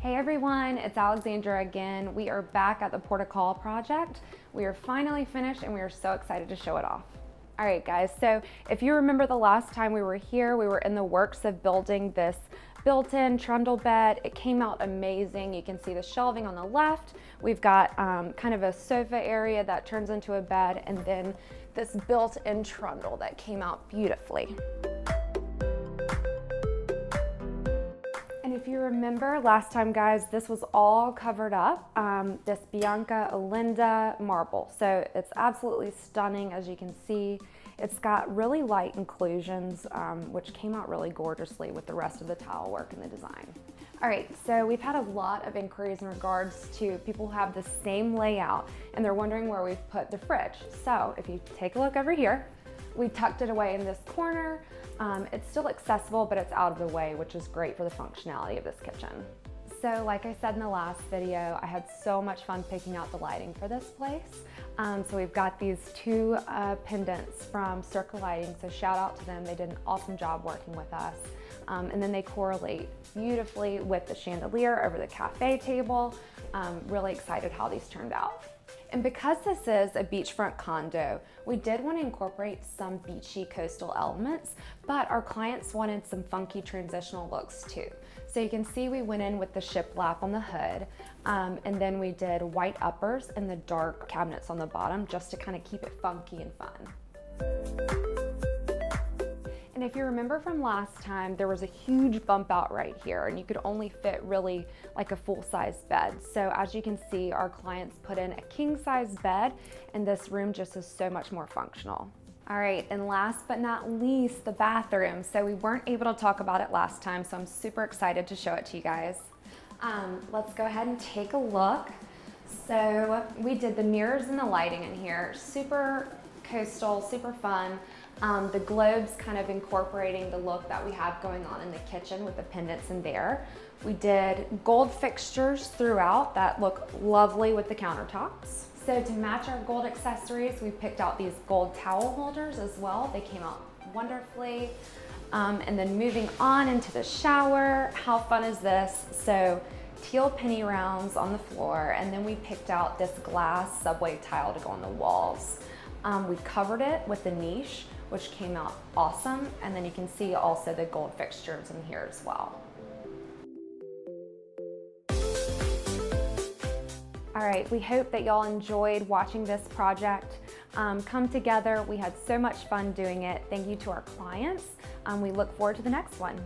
Hey everyone, it's Alexandra again. We are back at the Port of Call project. We are finally finished and we are so excited to show it off. All right guys, so if you remember the last time we were here, we were in the works of building this built-in trundle bed. It came out amazing. You can see the shelving on the left. We've got kind of a sofa area that turns into a bed, and then this built-in trundle that came out beautifully. And if you remember last time, guys, this was all covered up, this Bianca Olinda marble. So it's absolutely stunning, as you can see. It's got really light inclusions, which came out really gorgeously with the rest of the tile work and the design. All right, so we've had a lot of inquiries in regards to people who have the same layout and they're wondering where we've put the fridge. So if you take a look over here, we tucked it away in this corner. It's still accessible, but it's out of the way, which is great for the functionality of this kitchen. So like I said in the last video, I had so much fun picking out the lighting for this place. So we've got these two pendants from Circle Lighting, so shout out to them. They did an awesome job working with us. And then they correlate beautifully with the chandelier over the cafe table. Really excited how these turned out. And because this is a beachfront condo, we did want to incorporate some beachy coastal elements, but our clients wanted some funky transitional looks too. So you can see we went in with the shiplap on the hood, and then we did white uppers and the dark cabinets on the bottom just to kind of keep it funky and fun. And if you remember from last time, there was a huge bump out right here and you could only fit really like a full-size bed. So as you can see, our clients put in a king-size bed and this room just is so much more functional. All right, and last but not least, the bathroom. So we weren't able to talk about it last time, so I'm super excited to show it to you guys. Let's go ahead and take a look. So we did the mirrors and the lighting in here. Super coastal, super fun. The globes kind of incorporating the look that we have going on in the kitchen with the pendants in there. We did gold fixtures throughout that look lovely with the countertops. So to match our gold accessories, we picked out these gold towel holders as well. They came out wonderfully. And then moving on into the shower, how fun is this? So teal penny rounds on the floor, and then we picked out this glass subway tile to go on the walls. We covered it with the niche, which came out awesome. And then you can see also the gold fixtures in here as well. All right, we hope that y'all enjoyed watching this project come together. We had so much fun doing it. Thank you to our clients. We look forward to the next one.